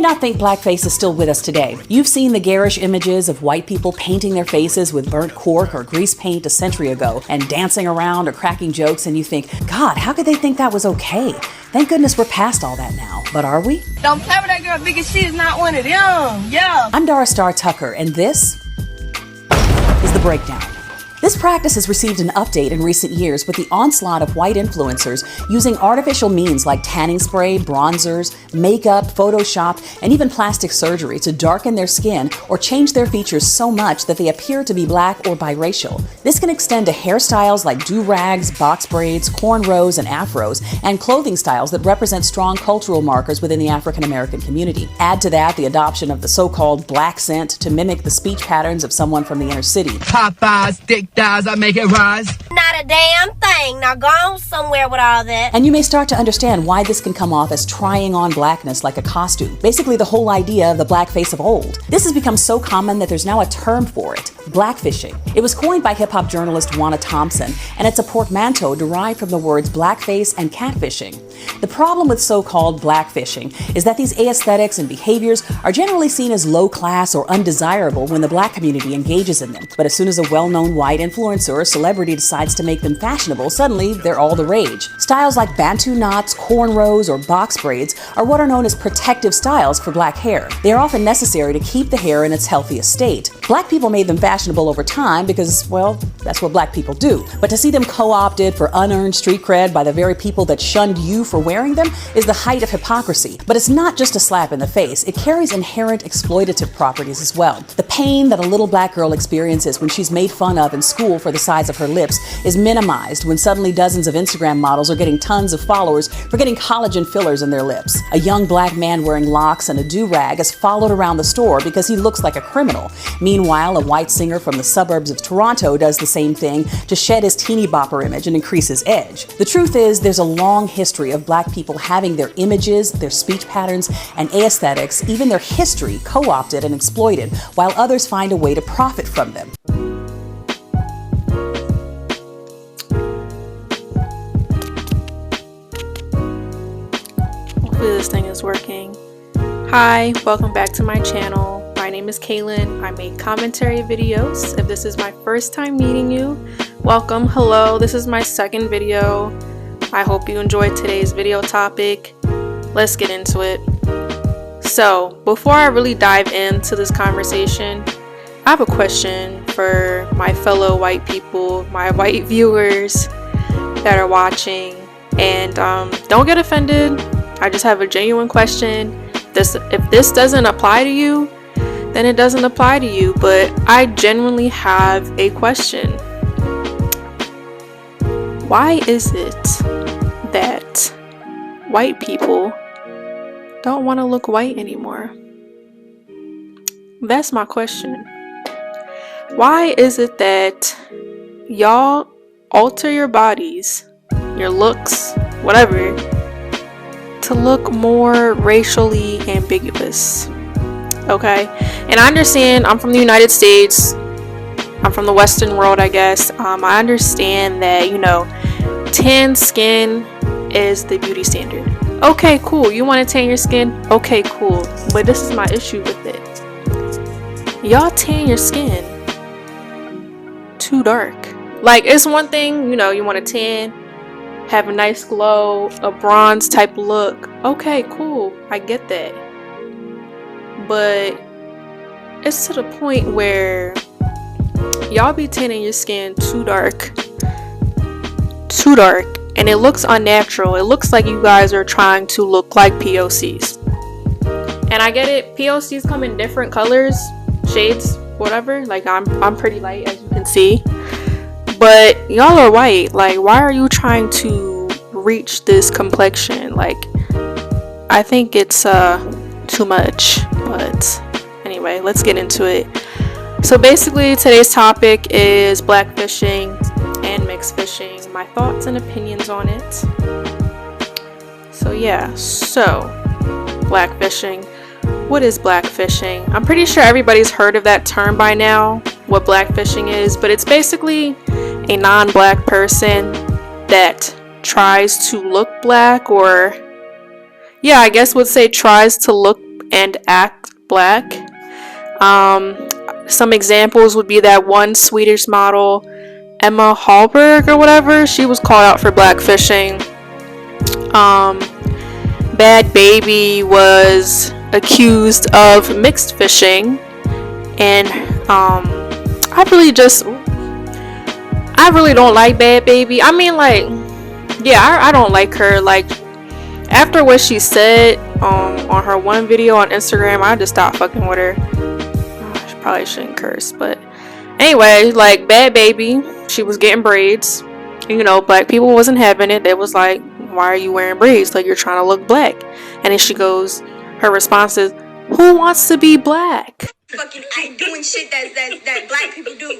not think blackface is still with us today. You've seen the garish images of white people painting their faces with burnt cork or grease paint a century ago and dancing around or cracking jokes, and you think, God, how could they think that was okay? Thank goodness we're past all that now. But are we? Don't play with that girl, because she is not one of them. Yeah. I'm Dara Star Tucker, and this is The Breakdown. This practice has received an update in recent years with the onslaught of white influencers using artificial means like tanning spray, bronzers, makeup, Photoshop, and even plastic surgery to darken their skin or change their features so much that they appear to be black or biracial. This can extend to hairstyles like do-rags, box braids, cornrows, and afros, and clothing styles that represent strong cultural markers within the African American community. Add to that the adoption of the so-called black scent to mimic the speech patterns of someone from the inner city. Popeyes, dick thighs, I make it rise. Not a damn thing. Now go on somewhere with all that. And you may start to understand why this can come off as trying on blackness like a costume. Basically the whole idea of the blackface of old. This has become so common that there's now a term for it, blackfishing. It was coined by hip-hop journalist Juana Thompson, and it's a portmanteau derived from the words blackface and catfishing. The problem with so-called blackfishing is that these aesthetics and behaviors are generally seen as low class or undesirable when the black community engages in them. But as soon as a well-known white influencer or celebrity decides to make them fashionable, suddenly they're all the rage. Styles like bantu knots, cornrows, or box braids are what are known as protective styles for black hair. They are often necessary to keep the hair in its healthiest state. Black people made them fashionable over time because, well, that's what black people do. But to see them co-opted for unearned street cred by the very people that shunned you for wearing them is the height of hypocrisy. But it's not just a slap in the face. It carries inherent exploitative properties as well. The pain that a little black girl experiences when she's made fun of in school for the size of her lips is minimized when suddenly dozens of Instagram models are getting tons of followers for getting collagen fillers in their lips. A young black man wearing locks and a do-rag is followed around the store because he looks like a criminal. Meanwhile, a white singer from the suburbs of Toronto does the same thing to shed his teeny bopper image and increase his edge. The truth is, there's a long history of black people having their images, their speech patterns, and aesthetics, even their history, co-opted and exploited, while others find a way to profit from them. Hopefully this thing is working. Hi, welcome back to my channel. My name is Kaylin. I make commentary videos. If this is my first time meeting you, welcome. Hello, this is my second video. I hope you enjoyed today's video topic. Let's get into it. So, before I really dive into this conversation, I have a question for my fellow white people, my white viewers that are watching. And don't get offended. I just have a genuine question. If this doesn't apply to you, then it doesn't apply to you. But I genuinely have a question. Why is it that white people don't want to look white anymore? That's my question. Why is it that y'all alter your bodies, your looks, whatever, to look more racially ambiguous? Okay, and I understand I'm from the United States. I'm from the Western world, I guess. I understand that, tan skin is the beauty standard. Okay, cool. You want to tan your skin? Okay, cool. But this is my issue with it. Y'all tan your skin too dark. Like, it's one thing, you want to tan, have a nice glow, a bronze type look. Okay, cool. I get that. But it's to the point where y'all be tanning your skin too dark, and it looks unnatural. It looks like you guys are trying to look like POCs. And I get it, POCs come in different colors, shades, whatever. Like, I'm pretty light, as you can see, but y'all are white. Like, why are you trying to reach this complexion? Like, I think it's too much. But anyway, let's get into it. So basically, today's topic is blackfishing and mixed fishing, my thoughts and opinions on it. So blackfishing. What is blackfishing? I'm pretty sure everybody's heard of that term by now, what blackfishing is, but it's basically a non-black person that tries to look black, or I guess would say tries to look and act black. Some examples would be that one Swedish model, Emma Hallberg or whatever. She was called out for blackfishing. Bad Baby was accused of mixed fishing, and I really don't like Bad Baby. I mean, like, yeah, I don't like her. Like, after what she said on her one video on Instagram, I just stopped fucking with her. I probably shouldn't curse, but anyway, like, Bad Baby, she was getting braids. You know, black people wasn't having it. They was like, why are you wearing braids? Like, you're trying to look black. And then she goes, her response is, who wants to be black? Fucking act doing shit that black people do.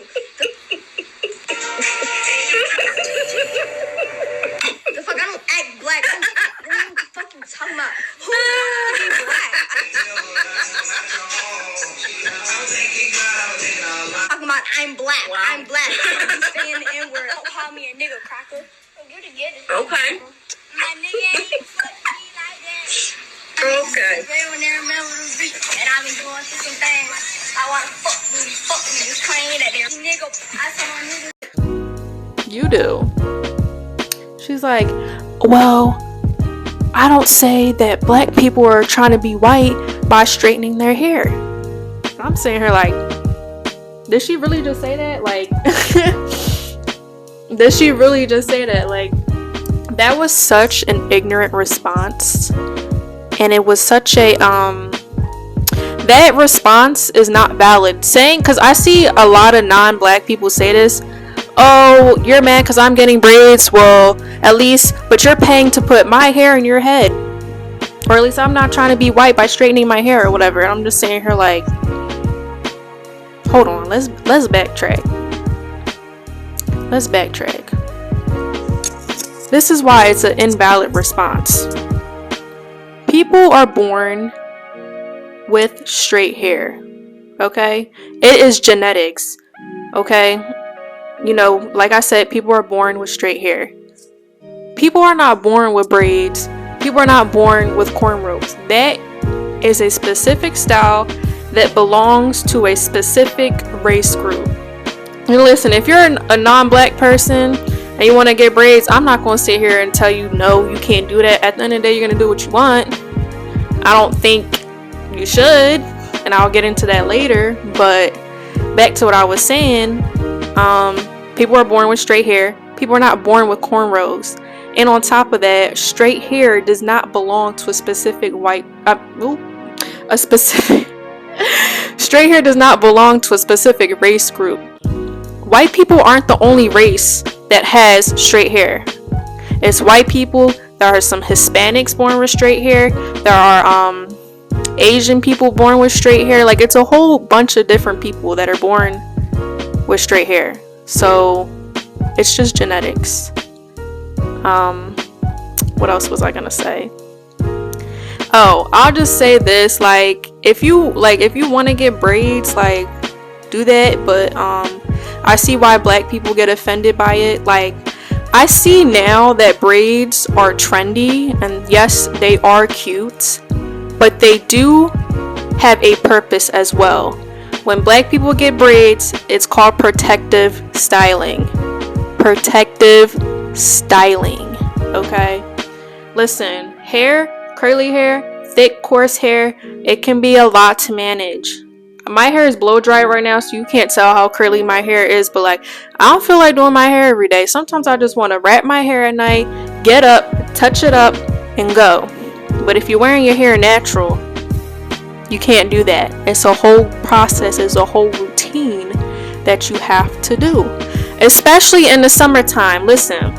The fuck, I don't act black. What are you fucking talking about? Who wants to be black? Talking about I'm black. Wow. I'm black. I'm saying the N-word. Don't call me a nigga cracker. You to get it. Okay. My nigga ain't fuck me like that. Okay. And I've been going through some things. I want to fuck me. Just claim that there. Nigga, I saw my nigga. You do. She's like, well, I don't say that black people are trying to be white by straightening their hair. I'm saying her like, did she really just say that? Like, did she really just say that? Like, that was such an ignorant response. And it was such a, that response is not valid. Saying, because I see a lot of non-black people say this, oh, you're mad because I'm getting braids, well, at least, but you're paying to put my hair in your head. Or at least I'm not trying to be white by straightening my hair or whatever. And I'm just saying her like, hold on, let's backtrack. Let's backtrack. This is why it's an invalid response. People are born with straight hair, okay? It is genetics, okay? You know, like I said, people are born with straight hair. People are not born with braids. People are not born with cornrows. That is a specific style that belongs to a specific race group. And listen, if you're a non-black person and you want to get braids, I'm not going to sit here and tell you, no, you can't do that. At the end of the day, you're going to do what you want. I don't think you should, and I'll get into that later. But back to what I was saying, people are born with straight hair. People are not born with cornrows. And on top of that, straight hair does not belong to a specific straight hair does not belong to a specific race group. White people aren't the only race that has straight hair. It's white people. There are some Hispanics born with straight hair. There are Asian people born with straight hair. Like, it's a whole bunch of different people that are born with straight hair. So it's just genetics. What else was I gonna say? Oh, I'll just say this, like, if you want to get braids, like, do that, but I see why black people get offended by it. Like, I see now that braids are trendy, and yes, they are cute, but they do have a purpose as well. When black people get braids, it's called protective styling. Protective styling, okay? Listen, hair, curly hair, thick, coarse hair, it can be a lot to manage. My hair is blow dry right now, so you can't tell how curly my hair is, but like, I don't feel like doing my hair every day. Sometimes I just want to wrap my hair at night, get up, touch it up, and go. But if you're wearing your hair natural, you can't do that. It's a whole process, it's a whole routine that you have to do. Especially in the summertime. Listen,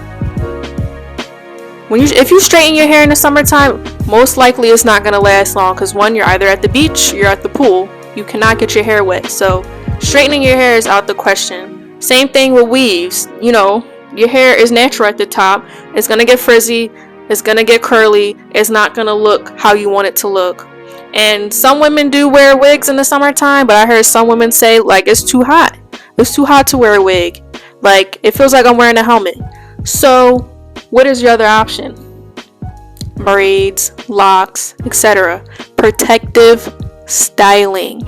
if you straighten your hair in the summertime, most likely it's not going to last long, because one, you're either at the beach, you're at the pool. You cannot get your hair wet, so straightening your hair is out the question. Same thing with weaves. You know, your hair is natural at the top. It's gonna get frizzy, it's gonna get curly, it's not gonna look how you want it to look. And some women do wear wigs in the summertime, but I heard some women say, like, it's too hot. It's too hot to wear a wig. Like, it feels like I'm wearing a helmet. So what is your other option? Braids, locks, etc. protective styling.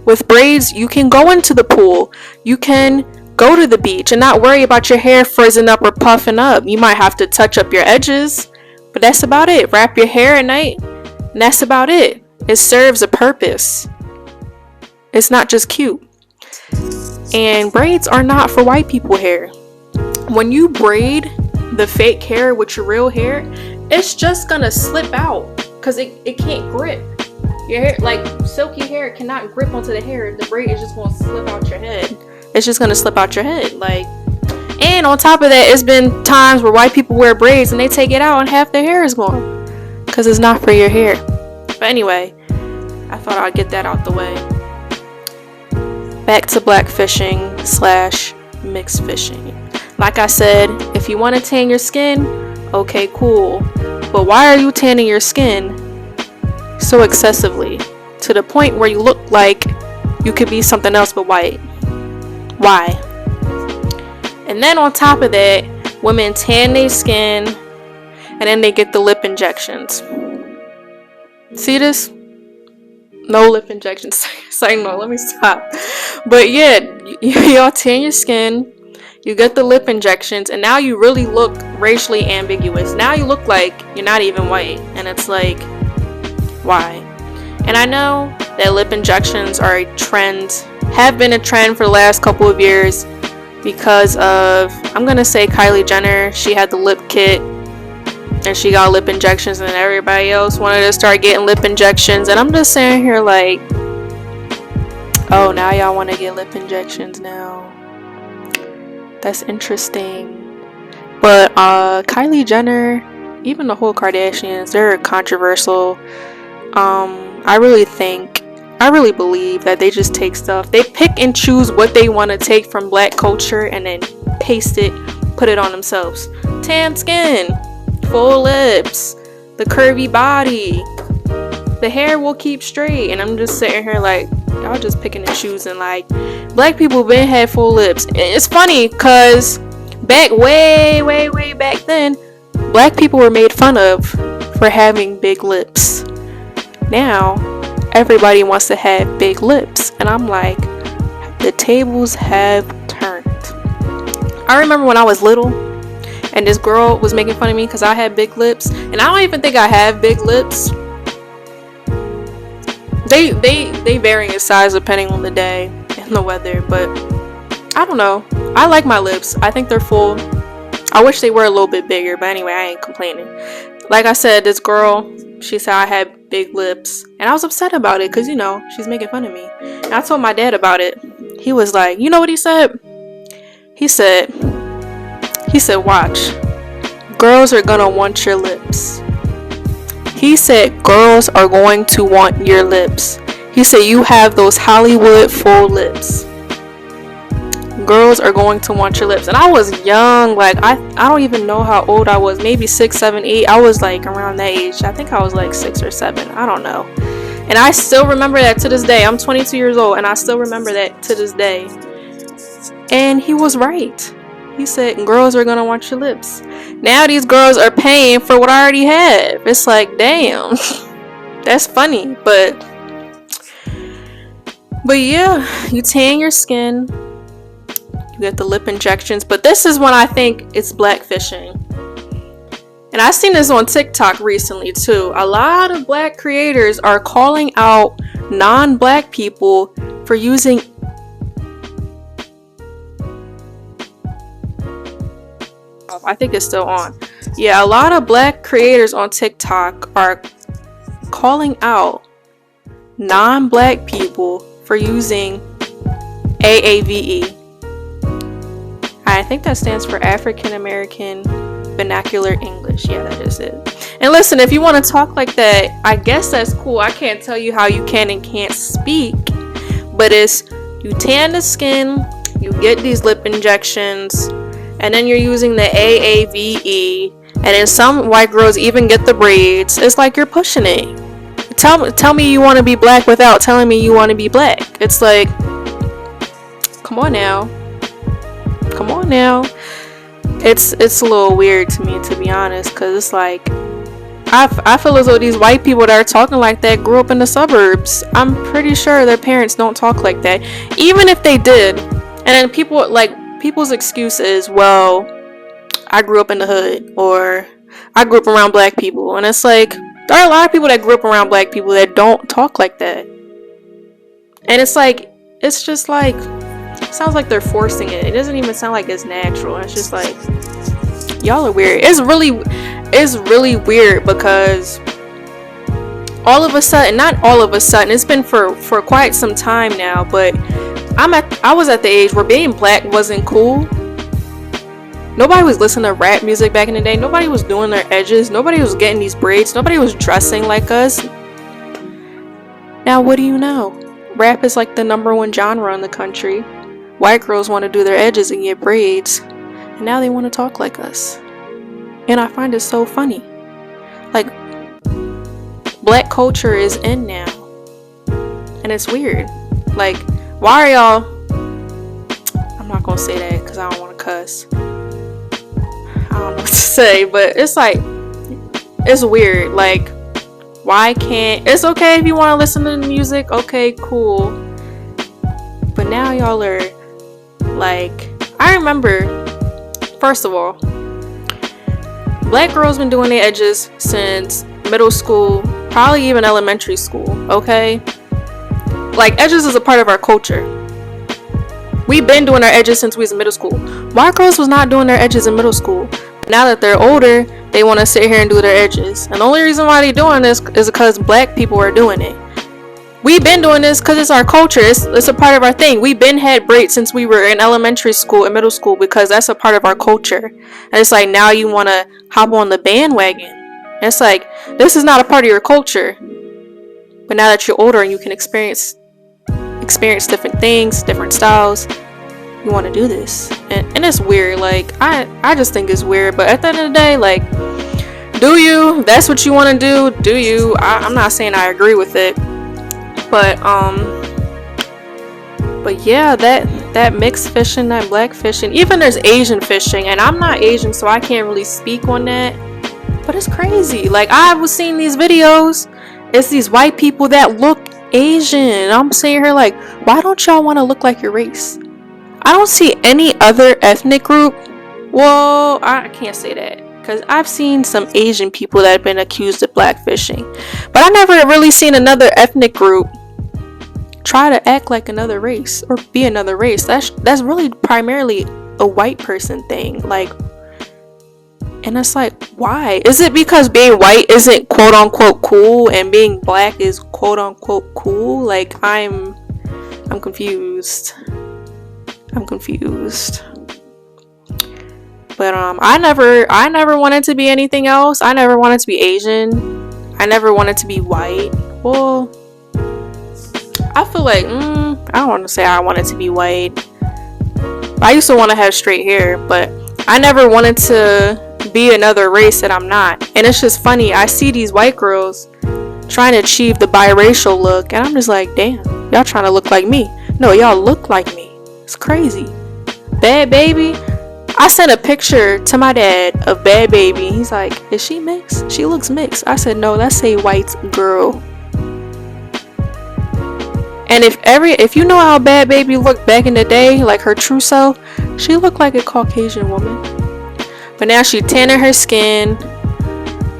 With braids, you can go into the pool, you can go to the beach and not worry about your hair frizzing up or puffing up. You might have to touch up your edges, but that's about it. Wrap your hair at night, and that's about it. It serves a purpose. It's not just cute. And braids are not for white people hair. When you braid the fake hair with your real hair, it's just gonna slip out because it can't grip. Your hair, like silky hair, cannot grip onto the hair. The braid is just gonna slip out your head. It's just gonna slip out your head. Like, and on top of that, it's been times where white people wear braids and they take it out and half their hair is gone because it's not for your hair. But anyway, I thought I'd get that out the way. Back to black fishing / mixed fishing. Like I said, if you want to tan your skin, okay, cool. But why are you tanning your skin so excessively to the point where you look like you could be something else but white? Why? And then on top of that, women tan their skin and then they get the lip injections. See this? No lip injections. Sorry, no, let me stop. But yeah, y'all tan your skin, you get the lip injections, and now you really look racially ambiguous. Now you look like you're not even white, and it's like, why? And I know that lip injections are a trend, have been a trend for the last couple of years because of, I'm gonna say Kylie Jenner. She had the lip kit and she got lip injections, and everybody else wanted to start getting lip injections. And I'm just sitting here like, oh, now y'all want to get lip injections now. That's interesting. But Kylie Jenner, even the whole Kardashians, they're controversial. I really believe that they just take stuff. They pick and choose what they want to take from black culture and then paste it, put it on themselves. Tan skin, full lips, the curvy body, the hair will keep straight. And I'm just sitting here like, y'all just picking and choosing. Like, black people been had full lips. It's funny because back way back then, black people were made fun of for having big lips. Now everybody wants to have big lips, and I'm like, the tables have turned. I remember when I was little and this girl was making fun of me because I had big lips, and I don't even think I have big lips. They vary in size depending on the day and the weather, but I don't know. I like my lips. I think they're full. I wish they were a little bit bigger, but anyway, I ain't complaining. Like I said, this girl, she said I had big lips, and I was upset about it because, you know, she's making fun of me. And I told my dad about it. He was like, you know what he said? He said, watch. Girls are gonna want your lips. He said girls are going to want your lips. He said you have those Hollywood full lips. Girls are going to want your lips. And I was young, like I don't even know how old I was, maybe 6, 7, 8. I was like around that age. I think I was like 6 or 7, I don't know. And I still remember that to this day. I'm 22 years old and I still remember that to this day. And he was right. He said girls are gonna want your lips. Now these girls are paying for what I already have. It's like, damn. That's funny. But yeah, you tan your skin, you get the lip injections. But this is when I think it's blackfishing. And I've seen this on TikTok recently too. A lot of black creators are calling out non-black people for using I think it's still on. Yeah, a lot of black creators on TikTok are calling out non-black people for using AAVE. I think that stands for African American Vernacular English. Yeah, that is it. And listen, if you want to talk like that, I guess that's cool. I can't tell you how you can and can't speak, but it's you tan the skin, you get these lip injections, and then you're using the AAVE, and then some white girls even get the braids. It's like you're pushing it. Tell me you want to be black without telling me you want to be black. It's like, come on now. It's a little weird to me, to be honest, because it's like, I feel as though these white people that are talking like that grew up in the suburbs. I'm pretty sure their parents don't talk like that. Even if they did. And then people's excuse is, well, I grew up in the hood, or I grew up around black people. And it's like, there are a lot of people that grew up around black people that don't talk like that. And it's like, it's just like, it sounds like they're forcing it. It doesn't even sound like it's natural. It's just like, y'all are weird. It's really weird because all of a sudden, not all of a sudden, it's been for quite some time now, but I was at the age where being black wasn't cool. Nobody was listening to rap music back in the day. Nobody was doing their edges. Nobody was getting these braids. Nobody was dressing like us. Now, what do you know? Rap is like the #1 genre in the country. White girls want to do their edges and get braids. And now they want to talk like us. And I find it so funny. Like, black culture is in now. And it's weird. Like, why are y'all... I'm not going to say that because I don't want to cuss. I don't know what to say, but it's like, it's weird. Like, why can't... It's okay if you want to listen to the music. Okay, cool. But now y'all are like... I remember, first of all, black girls been doing their edges since middle school, probably even elementary school, okay? Like, edges is a part of our culture. We've been doing our edges since we was in middle school. White girls was not doing their edges in middle school. Now that they're older, they want to sit here and do their edges. And the only reason why they're doing this is because black people are doing it. We've been doing this because it's our culture. It's a part of our thing. We've been had braids since we were in elementary school and middle school because that's a part of our culture. And it's like, now you want to hop on the bandwagon. And it's like, this is not a part of your culture. But now that you're older and you can experience different things, different styles, you want to do this. And it's weird. Like, I just think it's weird. But at the end of the day, like, do you? That's what you want to do you? I'm not saying I agree with it. But yeah, that mixed fishing, that black fishing, even there's Asian fishing, and I'm not Asian, so I can't really speak on that. But it's crazy. Like, I was seeing these videos, it's these white people that look Asian. I'm sitting here like, why don't y'all want to look like your race? I don't see any other ethnic group. Well, I can't say that, because I've seen some Asian people that have been accused of blackfishing, but I never really seen another ethnic group try to act like another race or be another race. That's really primarily a white person thing. Like, and it's like, why? Is it because being white isn't quote unquote cool and being black is quote unquote cool? Like, I'm confused. I'm confused. But I never wanted to be anything else. I never wanted to be Asian. I never wanted to be white. Well, I feel like I don't want to say I wanted to be white. I used to want to have straight hair, but I never wanted to be another race that I'm not. And it's just funny. I see these white girls trying to achieve the biracial look, and I'm just like, damn, y'all trying to look like me. No, y'all look like me. It's crazy. Bad Baby. I sent a picture to my dad of Bad Baby. He's like, is she mixed? She looks mixed. I said, no, that's a white girl. And if you know how Bad Baby looked back in the day, like her true self, she looked like a Caucasian woman. But now she's tanning her skin,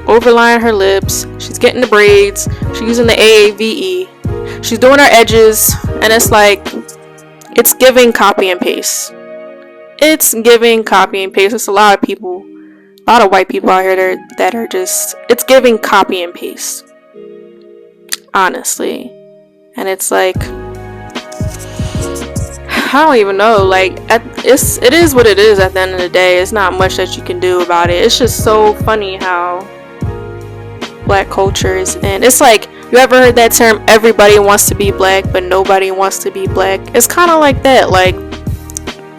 overlying her lips. She's getting the braids. She's using the AAVE. She's doing her edges, and it's like, it's giving copy and paste. It's giving copy and paste. There's a lot of white people out here that are just, it's giving copy and paste, honestly. And it's like, I don't even know, like, it is what it is at the end of the day. It's not much that you can do about it. It's just so funny how black culture is, and it's like, you ever heard that term, everybody wants to be black but nobody wants to be black? It's kind of like that. Like,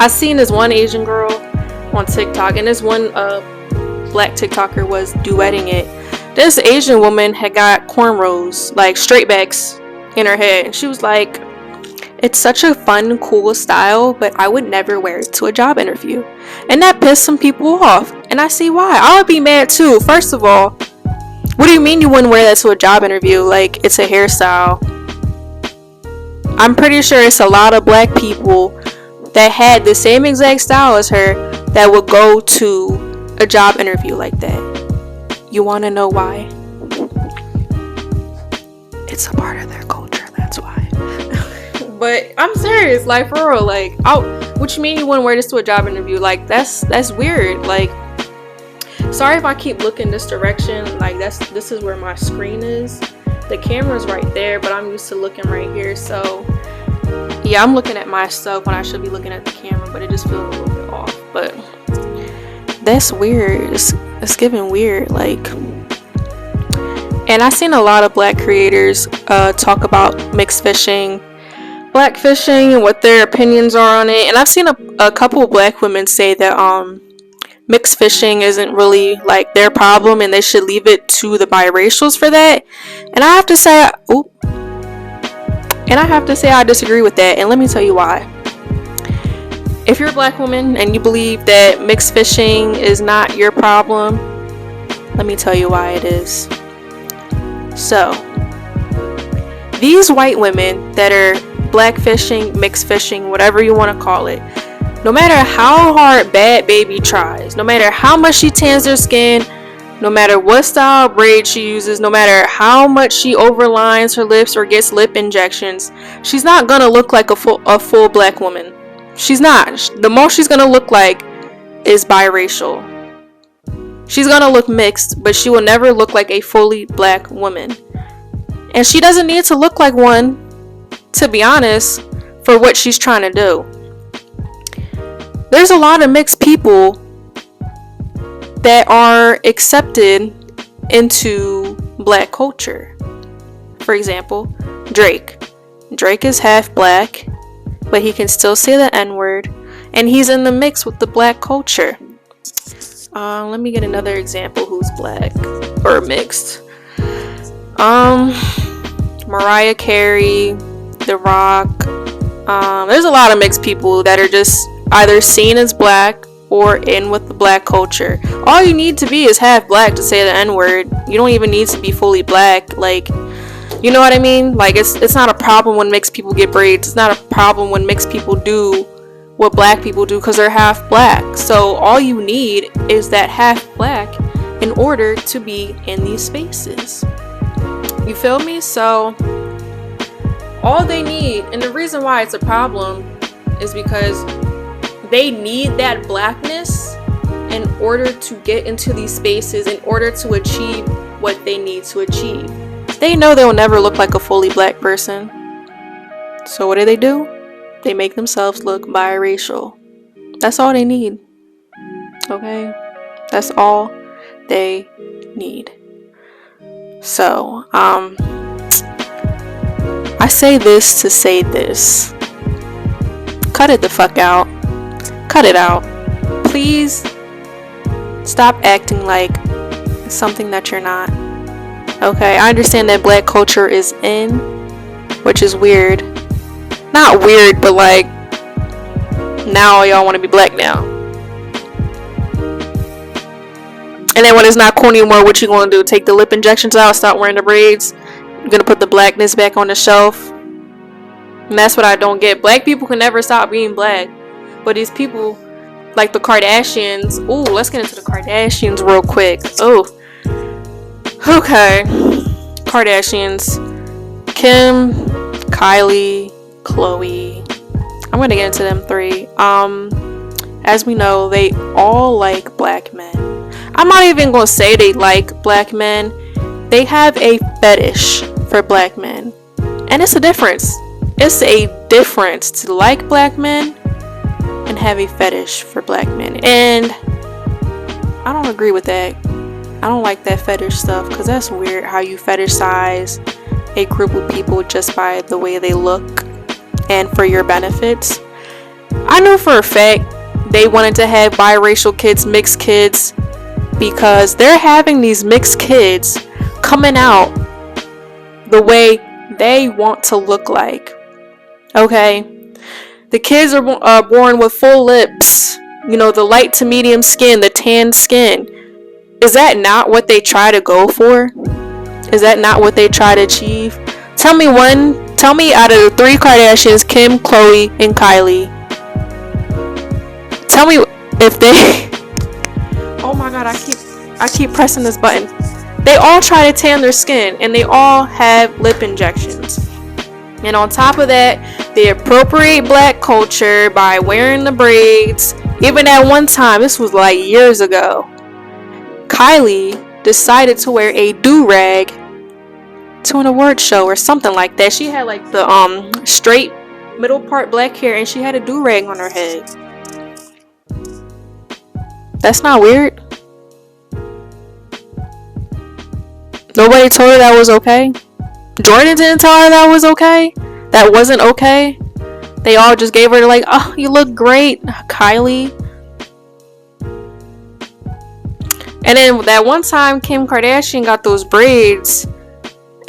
I seen this one Asian girl on TikTok, and this one black TikToker was duetting it. This Asian woman had got cornrows, like straight backs in her head, and she was like, it's such a fun, cool style, but I would never wear it to a job interview. And that pissed some people off, and I see why. I would be mad too. First of all, What do you mean you wouldn't wear that to a job interview? Like, it's a hairstyle. I'm pretty sure it's a lot of black people that had the same exact style as her that would go to a job interview like that. You want to know why? It's a part of their culture, that's why. But I'm serious, like, for real, like, what you mean you wouldn't wear this to a job interview? Like, that's weird. Like, sorry if I keep looking this direction. Like, this is where my screen is. The camera's right there, but I'm used to looking right here. So yeah, I'm looking at myself when I should be looking at the camera, but it just feels a little bit off. But that's weird. It's giving weird. Like, and I've seen a lot of black creators talk about mixed fishing, black fishing, and what their opinions are on it. And I've seen a couple of black women say that mixed fishing isn't really like their problem and they should leave it to the biracials for that. And I have to say I disagree with that, and let me tell you why. If you're a black woman and you believe that mixed fishing is not your problem, let me tell you why it is. So, these white women that are black fishing, mixed fishing, whatever you want to call it, no matter how hard Bad Baby tries, no matter how much she tans her skin, no matter what style braid she uses, no matter how much she overlines her lips or gets lip injections, she's not gonna look like a full black woman. She's not. The most she's gonna look like is biracial. She's gonna look mixed, but she will never look like a fully black woman. And she doesn't need to look like one, to be honest, for what she's trying to do. There's a lot of mixed people that are accepted into black culture. For example, Drake. Drake is half black, but he can still say the N-word, and he's in the mix with the black culture. Let me get another example who's black or mixed. Mariah Carey, The Rock. There's a lot of mixed people that are just either seen as black or in with the black culture. All you need to be is half black to say the N-word. You don't even need to be fully black. Like, you know what I mean? Like, it's not a problem when mixed people get braids. It's not a problem when mixed people do what black people do because they're half black. So all you need is that half black in order to be in these spaces. You feel me? So all they need, and the reason why it's a problem is because they need that blackness in order to get into these spaces, in order to achieve what they need to achieve. They know they'll never look like a fully black person. So what do? They make themselves look biracial. That's all they need. Okay? That's all they need. So, I say this to say this. Cut it the fuck out. Cut it out. Please stop acting like something that you're not. Okay, I understand that black culture is in, which is weird. Not weird, but like, now y'all want to be black now. And then when it's not cool anymore, what you gonna do? Take the lip injections out, stop wearing the braids? You're gonna put the blackness back on the shelf? And that's what I don't get. Black people can never stop being black. But these people, like the Kardashians. Ooh, let's get into the Kardashians real quick. Oh, okay. Kardashians. Kim, Kylie, Khloe. I'm gonna get into them three. As we know, they all like black men. I'm not even gonna say they like black men. They have a fetish for black men. And it's a difference. It's a difference to like black men and have a fetish for black men. And I don't agree with that. I don't like that fetish stuff because that's weird how you fetishize a group of people just by the way they look and for your benefits. I know for a fact they wanted to have biracial kids, mixed kids, because they're having these mixed kids coming out the way they want to look like. Okay? The kids are born with full lips, you know, the light to medium skin, the tan skin. Is that not what they try to go for? Is that not what they try to achieve? Tell me out of the 3 Kardashians, Kim, Khloe, and Kylie. Tell me if they oh my god, I keep pressing this button. They all try to tan their skin and they all have lip injections. And on top of that, they appropriate black culture by wearing the braids. Even at one time, this was like years ago, Kylie decided to wear a do-rag to an award show or something like that. She had like the straight middle part black hair and she had a do-rag on her head. That's not weird. Nobody told her that was okay. Jordan didn't tell her that was okay. That wasn't okay. They all just gave her like, oh, you look great, Kylie. And then that one time Kim Kardashian got those braids,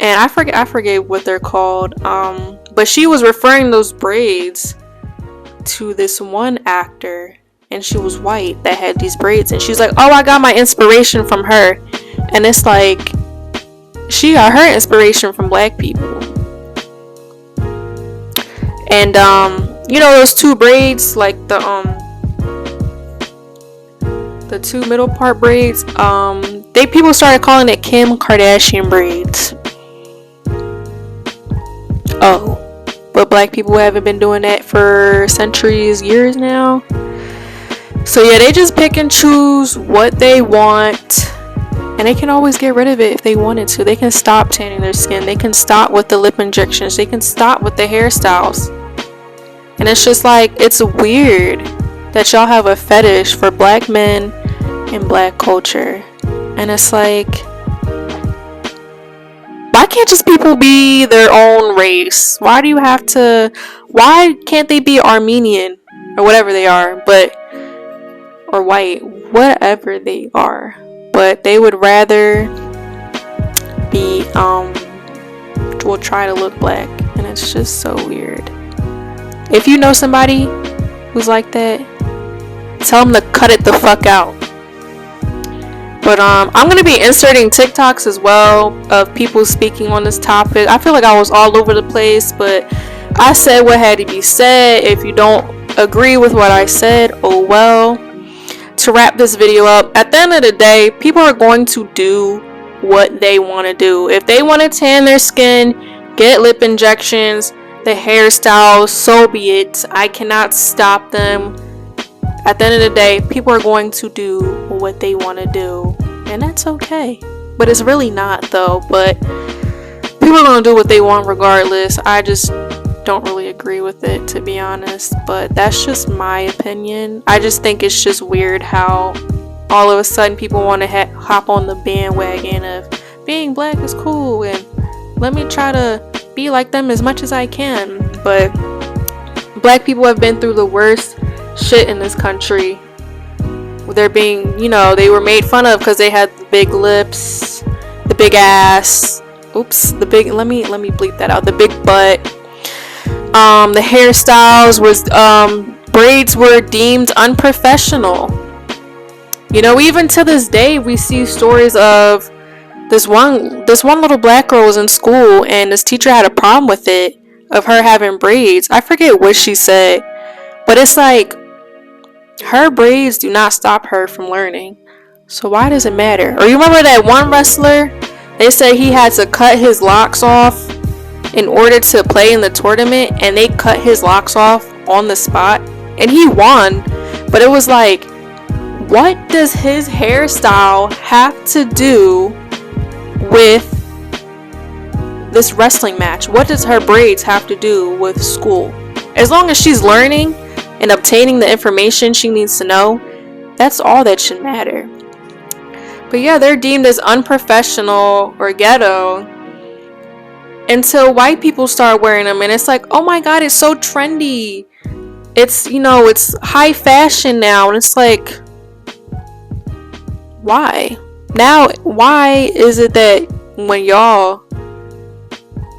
and I forget what they're called. But she was referring those braids to this one actor, and she was white that had these braids, and she's like, oh, I got my inspiration from her. And it's like, she got her inspiration from black people. And you know those 2 braids, like the 2 middle part braids, people started calling it Kim Kardashian braids. Oh, but black people haven't been doing that for centuries, years now. So yeah, they just pick and choose what they want. And they can always get rid of it if they wanted to. They can stop tanning their skin. They can stop with the lip injections. They can stop with the hairstyles. And it's just like, it's weird that y'all have a fetish for black men and black culture. And it's like, why can't just people be their own race? Why can't they be Armenian or whatever they are, or white, whatever they are? But they would rather be, will try to look black. And it's just so weird. If you know somebody who's like that, tell them to cut it the fuck out. But I'm going to be inserting TikToks as well of people speaking on this topic. I feel like I was all over the place, but I said what had to be said. If you don't agree with what I said, oh well. To wrap this video up, at the end of the day, people are going to do what they want to do. If they want to tan their skin, get lip injections, the hairstyles, so be it. I cannot stop them. At the end of the day, people are going to do what they want to do, and that's okay. But it's really not though. But people are going to do what they want regardless. I just don't really agree with it, to be honest, but that's just my opinion. I just think it's just weird how all of a sudden people want to hop on the bandwagon of being black is cool and let me try to be like them as much as I can. But black people have been through the worst shit in this country. They're being, they were made fun of because they had the big lips, the big ass, let me bleep that out, the big butt. The hairstyles braids were deemed unprofessional. Even to this day, we see stories of this one little black girl was in school and this teacher had a problem with it, of her having braids. I forget what she said, but it's like, her braids do not stop her from learning. So why does it matter? Or you remember that one wrestler? They said he had to cut his locks off in order to play in the tournament, and they cut his locks off on the spot and he won. But it was like, what does his hairstyle have to do with this wrestling match? What does her braids have to do with school? As long as she's learning and obtaining the information she needs to know, that's all that should matter. But yeah, they're deemed as unprofessional or ghetto until white people start wearing them, and it's like, oh my god, it's so trendy. It's, it's high fashion now, and it's like, why? Now, why is it that when y'all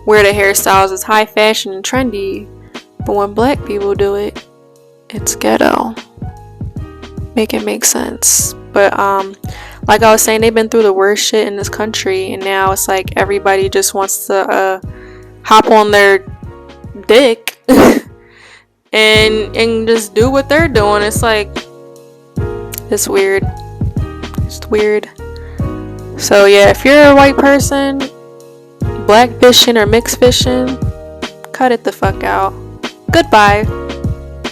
wear the hairstyles, it's high fashion and trendy, but when black people do it, it's ghetto? Make it make sense. But like I was saying, they've been through the worst shit in this country, and now it's like everybody just wants to hop on their dick and just do what they're doing. It's like, it's weird. It's weird. So yeah, if you're a white person, black fishing or mixed fishing, cut it the fuck out. Goodbye.